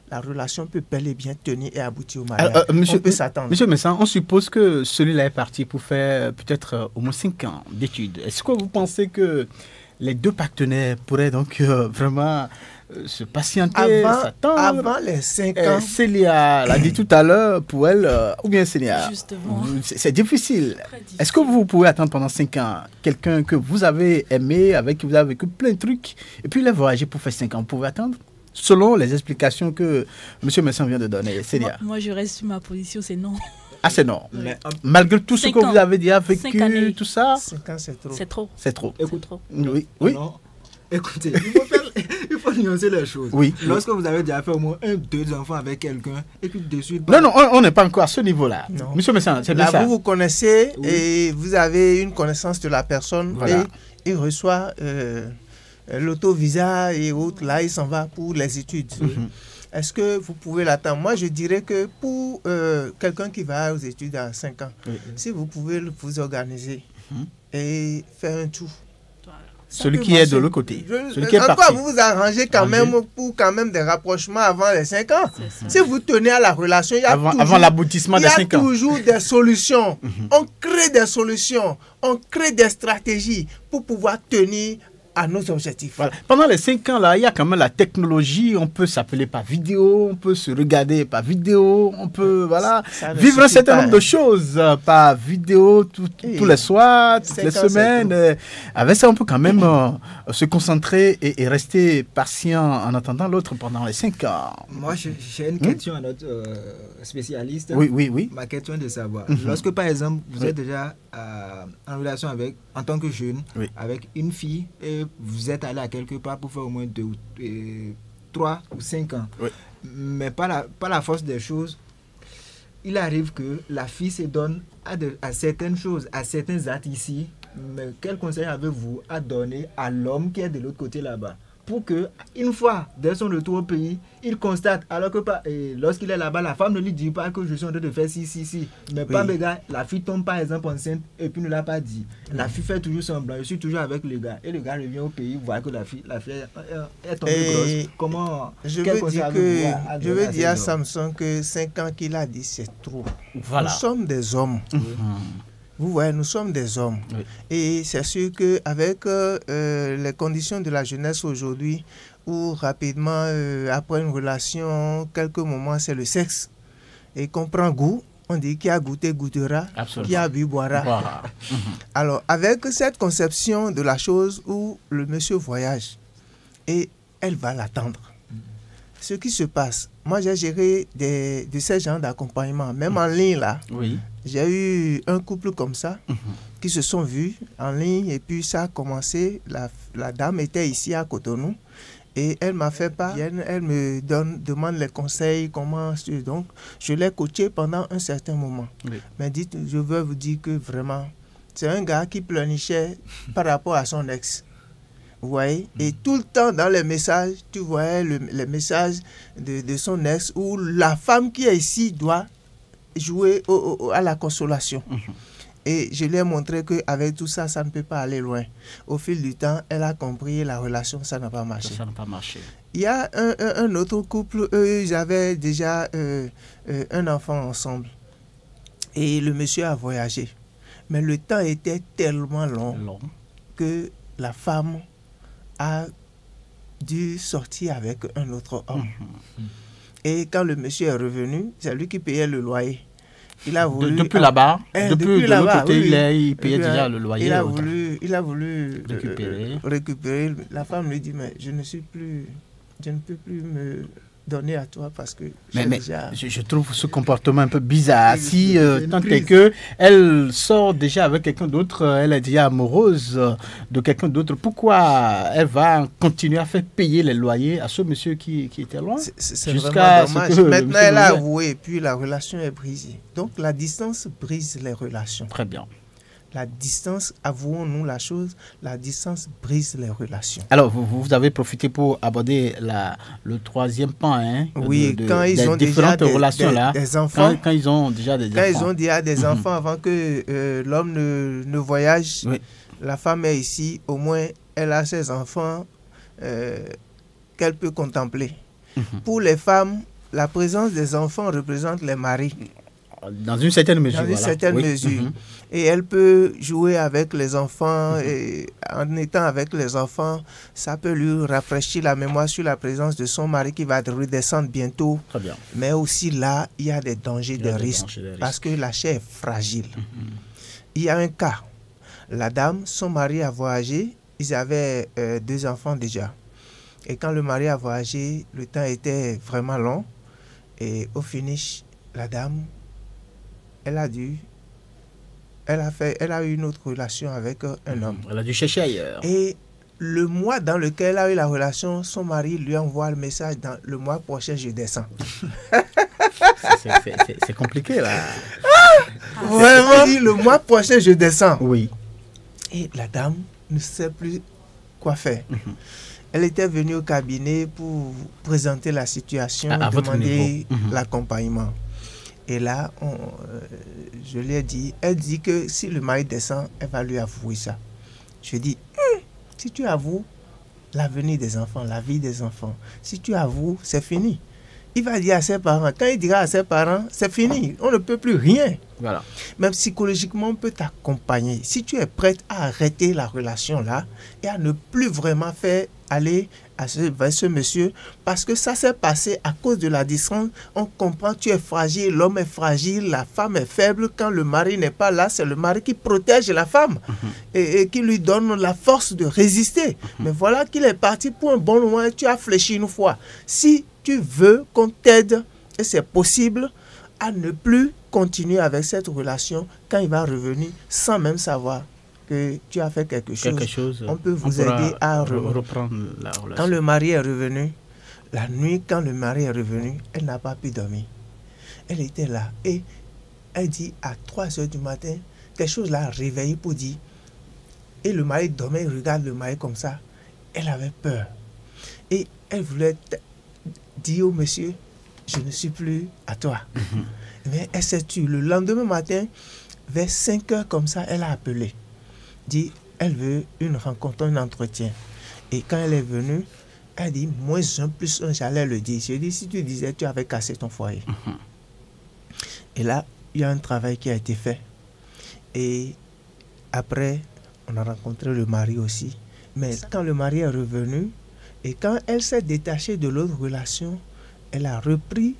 la relation peut bel et bien tenir et aboutir au mariage. On peut s'attendre.
Monsieur Messan, on suppose que celui-là est parti pour faire peut-être au moins 5 ans d'études. Est-ce que vous pensez que les deux partenaires pourraient donc vraiment se patienter, s'attendre?
Avant les 5 ans.
Célia l'a dit tout à l'heure, pour elle, ou bien Célia, c'est difficile. Est-ce que vous pouvez attendre pendant 5 ans quelqu'un que vous avez aimé, avec qui vous avez vécu plein de trucs, et puis il a voyagé pour faire 5 ans? Vous pouvez attendre? Selon les explications que M. Messan vient de donner.
Moi, je reste sur ma position, c'est non.
Ah, c'est non. Malgré tout ce que vous avez déjà vécu, tout ça?
5 ans, c'est trop.
C'est trop.
C'est trop.
Écoute, trop.
Oui.
Alors, écoutez, il faut nuancer les choses. Lorsque vous avez déjà fait au moins 2 enfants avec quelqu'un, et puis dessus...
Non, on n'est pas encore à ce niveau-là. M. Messan, c'est bien ça.
Vous connaissez et vous avez une connaissance de la personne et il reçoit l'autovisa et autres, là, il s'en va pour les études. Est-ce que vous pouvez l'attendre? Moi, je dirais que pour quelqu'un qui va aux études à 5 ans, si vous pouvez vous organiser et faire un tour.
Celui qui est de l'autre côté. Celui qui est parti.
Vous vous arrangez quand même pour des rapprochements avant les 5 ans. Si vous tenez à la relation, il y a
avant l'aboutissement des 5 ans.
Il y a toujours des solutions. On crée des solutions. On crée des stratégies pour pouvoir tenir à nos objectifs.
Voilà. Pendant les 5 ans, là, il y a quand même la technologie. On peut s'appeler par vidéo, on peut se regarder par vidéo, on peut vivre un certain nombre de choses par vidéo tous les soirs, toutes les semaines. Avec ça, on peut quand même se concentrer et rester patient en attendant l'autre pendant les 5 ans.
Moi, j'ai une question à notre spécialiste.
Oui.
Ma question est de savoir, lorsque par exemple, vous êtes déjà en relation en tant que jeune, avec une fille et vous êtes allé à quelque part pour faire au moins 3 ou 5 ans. Mais par la force des choses, il arrive que la fille se donne à certaines choses, à certains actes ici. Mais quel conseil avez-vous à donner à l'homme qui est de l'autre côté là-bas? Pour que, une fois, dès son retour au pays, il constate, alors que lorsqu'il est là-bas, la femme ne lui dit pas que je suis en train de faire si. Mais pas le gars, la fille tombe par exemple enceinte et puis ne l'a pas dit. La fille fait toujours semblant, je suis toujours avec le gars. Et le gars revient au pays, voit que la fille est tombée grosse. Comment?
Je veux dire à Samson que 5 ans qu'il a dit, c'est trop. Voilà. Nous sommes des hommes. Vous voyez, nous sommes des hommes. Et c'est sûr qu'avec les conditions de la jeunesse aujourd'hui, où rapidement, après une relation, quelques moments, c'est le sexe. Et qu'on prend goût, on dit qui a goûté goûtera, qui a bu boira. Alors, avec cette conception de la chose où le monsieur voyage, et elle va l'attendre. Ce qui se passe, moi j'ai géré de ces genres d'accompagnement, même en ligne là. J'ai eu un couple comme ça qui se sont vus en ligne et puis ça a commencé. La dame était ici à Cotonou et elle m'a fait part. Elle me demande les conseils, comment. Donc je l'ai coaché pendant un certain moment. Mais je veux vous dire que vraiment, c'est un gars qui pleurnichait par rapport à son ex. Vous voyez, et tout le temps dans les messages, tu voyais les messages de son ex où la femme qui est ici doit jouer à la consolation. Et je lui ai montré qu'avec tout ça, ça ne peut pas aller loin. Au fil du temps, elle a compris la relation, ça n'a pas marché. Il y a un autre couple, eux, ils avaient déjà un enfant ensemble. Et le monsieur a voyagé. Mais le temps était tellement long. Que la femme a dû sortir avec un autre homme. Et quand le monsieur est revenu, c'est lui qui payait le loyer. Il a voulu...
Depuis là-bas, depuis de l'autre côté, il payait déjà le loyer.
Il a voulu récupérer. La femme lui dit, mais je ne peux plus me donner à toi parce que
je trouve ce comportement un peu bizarre. Si tant est que elle sort déjà avec quelqu'un d'autre, elle est déjà amoureuse de quelqu'un d'autre, pourquoi elle va continuer à faire payer les loyers à ce monsieur qui était loin?
C'est jusqu'à vraiment dommage. Maintenant elle a avoué et puis la relation est brisée. Donc la distance brise les relations.
Très bien.
La distance, avouons-nous la chose, la distance brise les relations.
Alors, vous avez profité pour aborder le troisième pan,
oui, quand ils ont
différentes relations
des enfants.
Quand ils ont déjà des enfants.
Quand ils ont déjà des enfants avant que l'homme ne voyage, la femme est ici, au moins elle a ses enfants qu'elle peut contempler. Pour les femmes, la présence des enfants représente les maris.
Dans une certaine mesure.
Dans une certaine mesure. Et elle peut jouer avec les enfants et en étant avec les enfants, ça peut lui rafraîchir la mémoire sur la présence de son mari qui va redescendre bientôt.
Très bien.
Mais aussi là, il y a des dangers, des risques parce que la chair est fragile. Il y a un cas. La dame, son mari a voyagé, ils avaient 2 enfants déjà. Et quand le mari a voyagé, le temps était vraiment long. Et au finish, la dame, elle a eu une autre relation avec un homme.
Elle a dû chercher ailleurs.
Et le mois dans lequel elle a eu la relation, son mari lui envoie le message, dans le mois prochain, je descends.
C'est compliqué là.
Vraiment, le mois prochain, je descends.
Oui.
Et la dame ne sait plus quoi faire. Elle était venue au cabinet pour présenter la situation, demander l'accompagnement. Et là, je lui ai dit, elle dit que si le mari descend, elle va lui avouer ça. Je dis, si tu avoues l'avenir des enfants, la vie des enfants, si tu avoues, c'est fini. Il va dire à ses parents, quand il dira à ses parents, c'est fini, on ne peut plus rien.
Voilà.
Même psychologiquement, on peut t'accompagner. Si tu es prête à arrêter la relation là et à ne plus vraiment faire aller vers ce monsieur, parce que ça s'est passé à cause de la distance, on comprend, tu es fragile, l'homme est fragile, la femme est faible. Quand le mari n'est pas là, c'est le mari qui protège la femme et qui lui donne la force de résister. Mais voilà qu'il est parti pour un bon moment, tu as fléchi une fois. Si tu veux qu'on t'aide, et c'est possible, à ne plus continuer avec cette relation quand il va revenir sans même savoir que tu as fait quelque chose. On peut vous aider à
reprendre la relation.
Quand le mari est revenu, la nuit, quand le mari est revenu, elle n'a pas pu dormir. Elle était là et elle dit à 3 heures du matin, quelque chose l'a réveillée pour dire. Et le mari dormait, il regarde le mari comme ça. Elle avait peur. Et elle voulait dire au monsieur, je ne suis plus à toi. Mais elle s'est tue. Le lendemain matin, vers 5 heures comme ça, elle a appelé. Dit, elle veut une rencontre, un entretien. Et quand elle est venue, elle dit, -1 + 1, j'allais le dire. Je dis, si tu disais, tu avais cassé ton foyer. Et là, il y a un travail qui a été fait. Et après, on a rencontré le mari aussi. Mais quand le mari est revenu, et quand elle s'est détachée de l'autre relation, elle a repris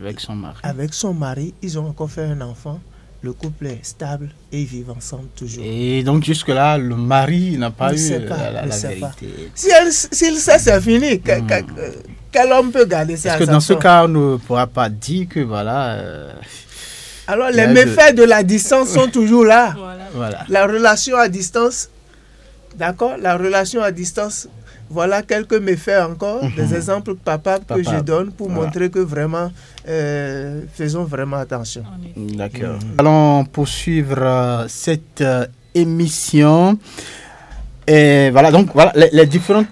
avec son mari.
Avec son mari, ils ont encore fait un enfant. Le couple est stable et ils vivent ensemble toujours.
Et donc jusque-là, le mari n'a pas eu la vérité.
S'il sait, c'est fini. Quel homme peut garder ça?
Parce que dans ce cas, on ne pourra pas dire que voilà...
Alors les méfaits de la distance sont toujours là.
Voilà.
La relation à distance, d'accord? La relation à distance... Voilà quelques méfaits encore, des exemples papa que je donne pour montrer que vraiment, faisons vraiment attention.
D'accord. Allons poursuivre cette émission. Et voilà, donc voilà les différents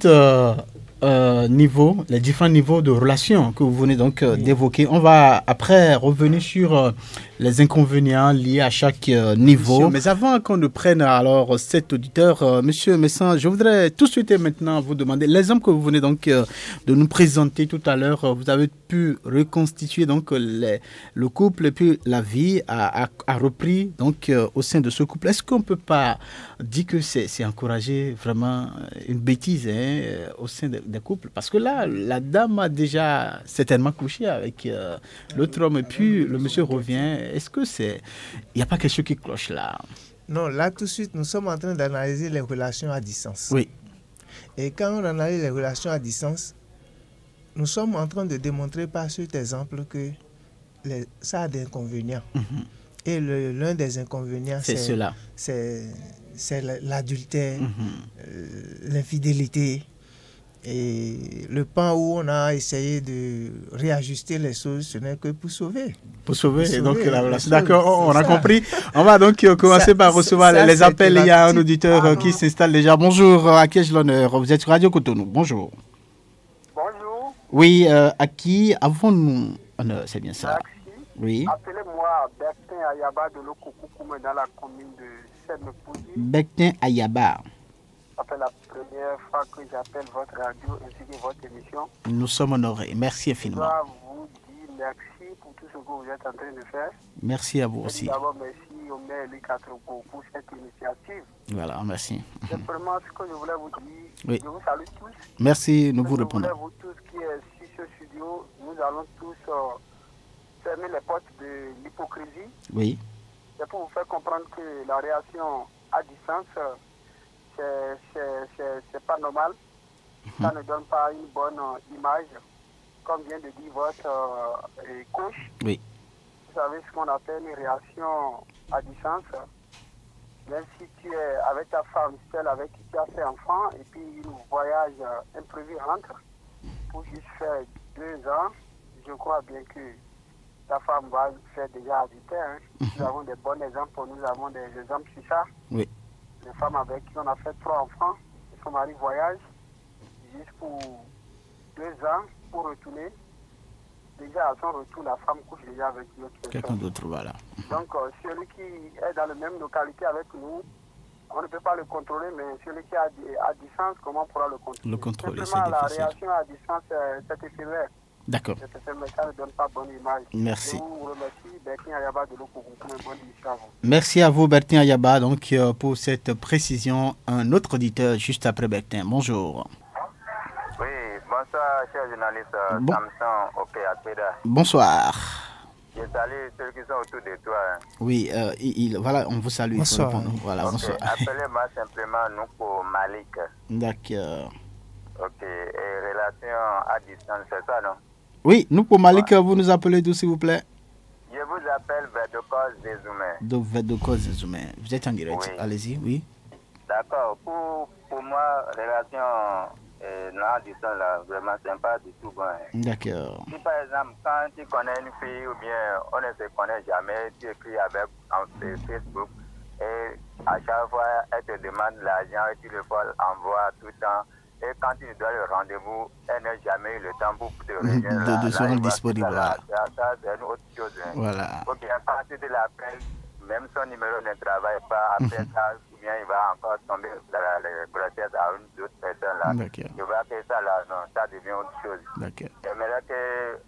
niveaux de relations que vous venez donc d'évoquer. On va après revenir sur les inconvénients liés à chaque niveau. Monsieur, mais avant qu'on ne prenne alors cet auditeur, Monsieur Messan, je voudrais tout de suite maintenant vous demander l'exemple que vous venez donc de nous présenter tout à l'heure. Vous avez pu reconstituer donc le couple et puis la vie a repris donc au sein de ce couple. Est-ce qu'on peut pas dire que c'est encourager vraiment une bêtise au sein des couples? Parce que là, la dame a déjà certainement couché avec l'autre homme et puis le monsieur revient. Est-ce que il n'y a pas quelque chose qui cloche là?
Non, là tout de suite, nous sommes en train d'analyser les relations à distance.
Oui.
Et quand on analyse les relations à distance, nous sommes en train de démontrer par cet exemple que ça a des inconvénients. Et l'un des inconvénients, c'est l'adultère, l'infidélité. Et le pan où on a essayé de réajuster les choses, ce n'est que pour sauver.
Pour sauver donc la relation. D'accord, on a compris. On va donc commencer par recevoir les appels. Il y a un auditeur qui s'installe déjà. Bonjour, à qui ai-je l'honneur? Vous êtes sur Radio Cotonou. Bonjour.
Bonjour.
Oui, à qui avons-nous? C'est bien ça.
Merci.
Oui.
Appelez-moi Bektin Ayaba de l'Okokoukoum dans la commune de Seine-Poudi.
Bektin Ayaba.
C'est la première fois que j'appelle votre radio ainsi que votre émission.
Nous sommes honorés. Merci infiniment.
Je dois vous dire merci pour tout ce que vous êtes en train de faire.
Merci à vous aussi.
D'abord, merci au maire Louis Katroko pour cette initiative.
Voilà, merci.
Simplement, ce que je voulais vous dire,
oui.
Je vous salue tous.
Merci, nous vous répondons.
Je voulais vous tous qui êtes sur ce studio, nous allons tous fermer les portes de l'hypocrisie.
Oui.
C'est pour vous faire comprendre que la relation à distance, c'est pas normal. Ça ne donne pas une bonne image. Comme vient de dire votre coach.
Oui.
Vous savez ce qu'on appelle une relation à distance. Même si tu es avec ta femme, celle avec qui tu as fait enfant, et puis un voyage imprévu rentre pour juste faire 2 ans, je crois bien que ta femme va faire déjà adultère. Nous avons des bons exemples, nous avons des exemples sur ça.
Oui.
Des femmes avec qui on a fait 3 enfants, son mari voyage juste pour 2 ans pour retourner. Déjà à son retour, la femme couche déjà avec l'autre personne.
Quelqu'un d'autre, voilà.
Donc celui qui est dans la même localité avec nous, on ne peut pas le contrôler, mais celui qui est à distance, comment on pourra le contrôler?
Le contrôler, c'est
simplement, la
difficile.
réaction à distance, c'est éphémère.
D'accord.
Ça ne donne pas bonne image.
Merci.
Je vous remercie, Bertin Ayaba de l'Okogunkou, et bonne émission à vous.
Merci à vous, Bertin Ayaba, donc, pour cette précision. Un autre auditeur juste après Bertin. Bonjour.
Oui, bonsoir, cher journaliste Samson Oké-Akpeda.
Bonsoir.
Je salue ceux qui sont autour de toi.
Oui, voilà, on vous salue.
Bonsoir.
Voilà,
okay.
bonsoir.
Appelez-moi simplement Nouko Malik.
D'accord.
Ok, et relation à distance, c'est ça, non?
Oui, Nouko Malik, vous nous appelez d'où, s'il vous plaît?
Je vous appelle Verdocos Zezoumen.
Donc, Verdocos Zezoumen. Vous êtes en direct.
Oui.
Allez-y, oui.
D'accord. Pour moi, relation à distance, là, vraiment, c'est pas du tout bon.
D'accord.
Si par exemple, quand tu connais une fille ou bien on ne se connaît jamais, tu écris avec en Facebook et à chaque fois, elle te demande l'argent et tu le envoies tout le temps. Et quand tu dois le rendez-vous, elle n'a jamais eu le temps pour te rejoindre.
De se rendre disponible.
Ça, c'est une autre chose.
Voilà.
Ou bien quand tu te l'appelles, même son numéro ne travaille pas, après ça, ou bien il va encore tomber dans la grossesse à une autre personne là.
D'accord.
Je vois que ça là, non, ça devient autre chose.
D'accord.
J'aimerais que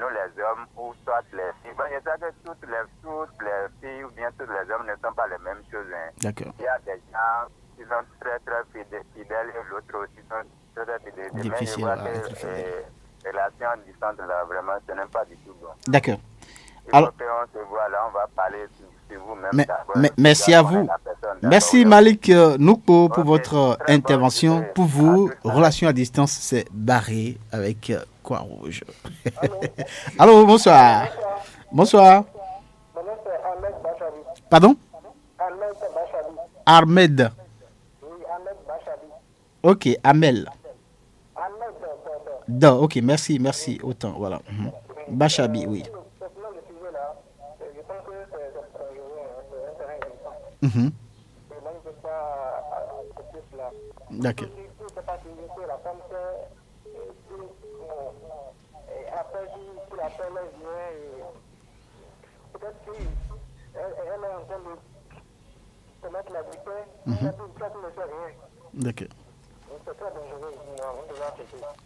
nous les hommes, ou soit les filles, bon, je sais que toutes les filles ou bien tous les hommes ne sont pas les mêmes choses. Hein.
D'accord.
Il y a des gens qui sont très très fidèles et l'autre aussi sont très fidèles.
Difficile
Mais
à
je vois
être
que
fidèle.
relation distante là, vraiment, ce n'est pas du tout bon.
D'accord.
Alors, on se voit là, on va parler sur vous-même.
Merci à vous. Merci Malik Nouko pour votre intervention. Pour vous, relation à distance, c'est barré avec Croix-Rouge. Allô, bonsoir. Bonsoir. Pardon? Ahmed. Ok, Amel. Ok, merci, autant, voilà. Bachabi, oui. D'accord. D'accord.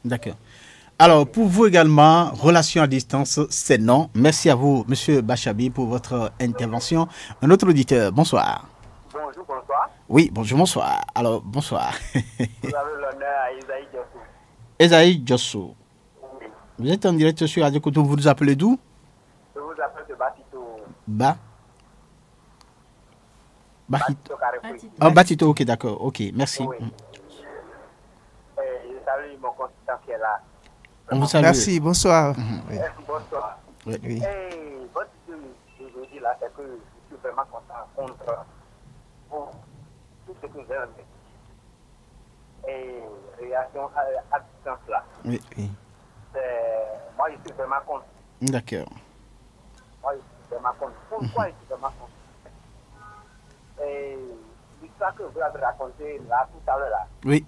D'accord. Alors, pour vous également, relation à distance, c'est non. Merci à vous, Monsieur Bachabi, pour votre intervention. Un autre auditeur, bonsoir.
Bonjour, bonsoir.
Oui, bonjour, bonsoir. Alors, bonsoir.
Vous avez l'honneur à Isaïe Djossou.
Isaïe Djossou.
Oui.
Vous êtes en direct sur Radio Koto, vous nous appelez d'où?
Je vous appelle de Batito.
Batito.
Carrefour.
Ah, Batito, ok, d'accord, ok, merci.
Oui. Je salue mon consultant qui est là.
On vous salue.
Merci, bonsoir.
Oui. Bonsoir.
Oui.
Et votre idée aujourd'hui là, c'est que je suis vraiment content contre vous, tout ce que vous avez dit. Et réaction à distance là.
Oui.
Moi, je suis vraiment contre.
D'accord.
Moi, je suis vraiment contre. Pourquoi je suis vraiment contre? Et l'histoire que vous avez racontée là tout à l'heure là.
Oui.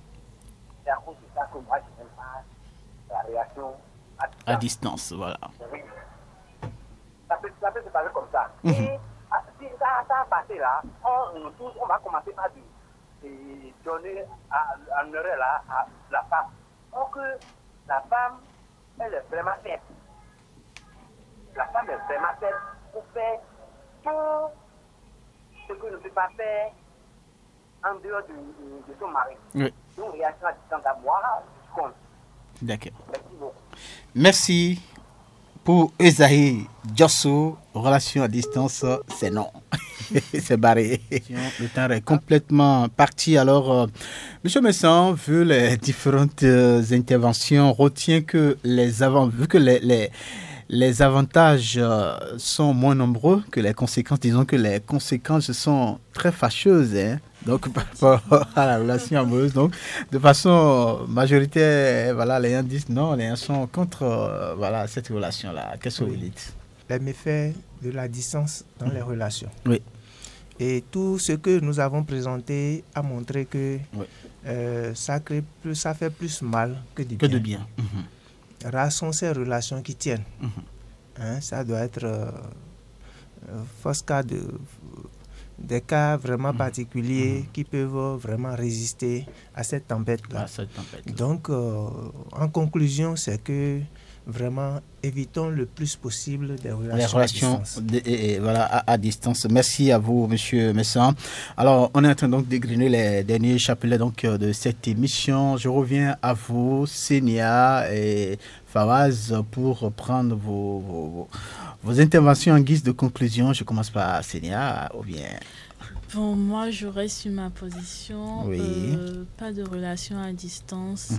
C'est à cause de ça que moi, je n'aime pas la réaction
à distance, voilà.
Oui. Ça peut se passer comme ça. Et si ça a passé là, on va commencer par donner un heure là à la femme. Donc, la femme, elle est vraiment faible. La femme est vraiment faible pour faire tout ce que ne peut pas faire en dehors de son mari.
Oui.
Donc, réaction à distance à moi, je compte.
D'accord.
Merci beaucoup.
Merci pour Esaïe Djossou. Relation à distance, c'est non. C'est barré. Le temps est complètement parti. Alors, M. Messan, vu les différentes interventions, retient que vu que les avantages sont moins nombreux que les conséquences. Disons que les conséquences sont très fâcheuses. Donc, par rapport à la relation amoureuse, donc, de façon majoritaire, voilà, les gens disent non, les gens sont contre voilà, cette relation-là. Qu'est-ce que vous dites?
Les méfaits de la distance dans les relations.
Oui.
Et tout ce que nous avons présenté a montré que ça fait plus mal que du bien.
Que de bien.
Rares sont ces relations qui tiennent. Hein, ça doit être des cas vraiment particuliers qui peuvent vraiment résister à cette tempête-là. Donc, en conclusion, c'est que vraiment, évitons le plus possible des relations
à distance. Merci à vous, Monsieur Messan. Alors, on est en train donc d'égriner les derniers chapelets donc, de cette émission. Je reviens à vous, Senia et Fawaz, pour prendre vos interventions en guise de conclusion. Je commence par Senia, ou bien...
Bon, moi, je reste sur ma position.
Oui.
Pas de relation à distance.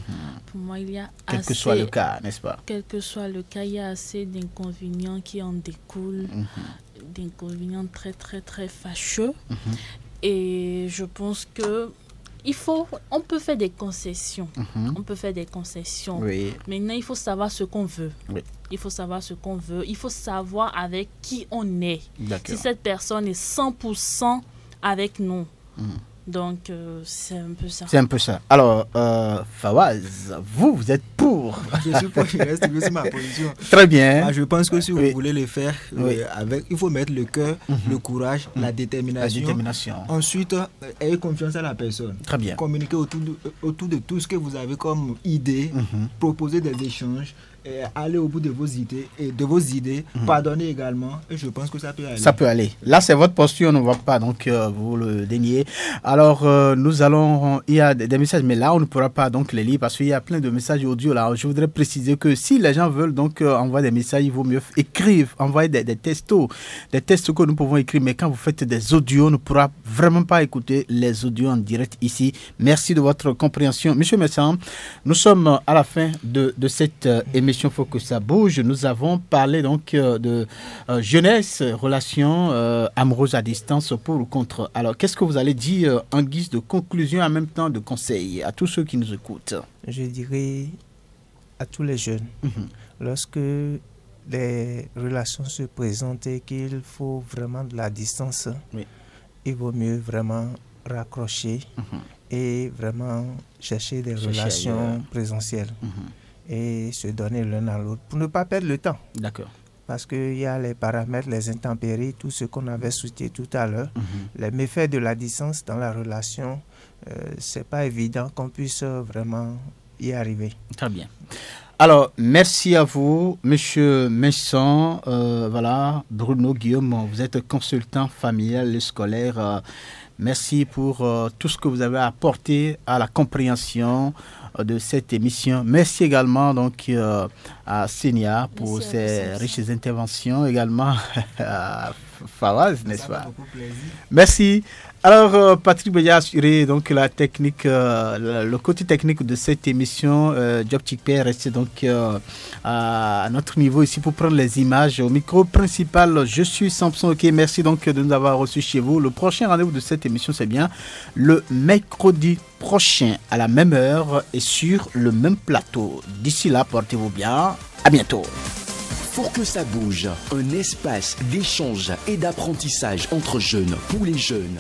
Pour moi, il y a
Quel que soit le cas, n'est-ce pas?
Quel que soit le cas, il y a assez d'inconvénients qui en découlent. D'inconvénients très, très, très fâcheux. Et je pense que on peut faire des concessions. On peut faire des concessions.
Oui.
Maintenant, il faut savoir ce qu'on veut.
Oui.
Il faut savoir ce qu'on veut. Il faut savoir avec qui on est.
D'accord.
Si cette personne est 100% avec nous. Donc, c'est un peu ça.
C'est un peu ça. Alors, Fawaz, vous êtes pour.
Je suis pour, je reste sur ma position.
Très bien.
Je pense que si vous voulez le faire, il faut mettre le cœur, le courage, la détermination. Ensuite, ayez confiance à la personne.
Très bien.
Communiquez autour de tout ce que vous avez comme idée, proposer des échanges. Aller au bout de vos idées, pardonner également, et je pense que ça peut aller.
Ça peut aller. Là, c'est votre posture, on ne va pas donc vous le dénier. Alors, il y a des messages, mais là, on ne pourra pas donc les lire parce qu'il y a plein de messages audio là. Je voudrais préciser que si les gens veulent donc envoyer des messages, il vaut mieux envoyer des textos, des textes que nous pouvons écrire, mais quand vous faites des audios, on ne pourra vraiment pas écouter les audios en direct ici. Merci de votre compréhension. Monsieur Messan, nous sommes à la fin de cette émission. Faut que ça bouge. Nous avons parlé donc de jeunesse, relations amoureuses à distance, pour ou contre. Alors, qu'est-ce que vous allez dire en guise de conclusion, en même temps de conseil à tous ceux qui nous écoutent?
Je dirais à tous les jeunes, lorsque les relations se présentent et qu'il faut vraiment de la distance, il vaut mieux vraiment raccrocher et vraiment chercher des relations présentielles. Et se donner l'un à l'autre pour ne pas perdre le temps.
D'accord.
Parce qu'il y a les paramètres, les intempéries, tout ce qu'on avait cité tout à l'heure. Les méfaits de la distance dans la relation, c'est pas évident qu'on puisse vraiment y arriver.
Très bien. Alors, merci à vous, Monsieur Messan. Voilà, Bruno Guillaume, vous êtes consultant familial et scolaire. Merci pour tout ce que vous avez apporté à la compréhension de cette émission. Merci également donc à Senia pour ses riches interventions, également à Fawaz, n'est-ce pas? Merci. Alors, Patrick Bédia a assuré donc la technique, le côté technique de cette émission. Job Tikpe est resté donc à notre niveau ici pour prendre les images. Au micro principal, je suis Samson. Ok, merci donc de nous avoir reçus chez vous. Le prochain rendez-vous de cette émission, c'est bien le mercredi prochain à la même heure et sur le même plateau. D'ici là, portez-vous bien. À bientôt.
Pour que ça bouge, un espace d'échange et d'apprentissage entre jeunes, pour les jeunes.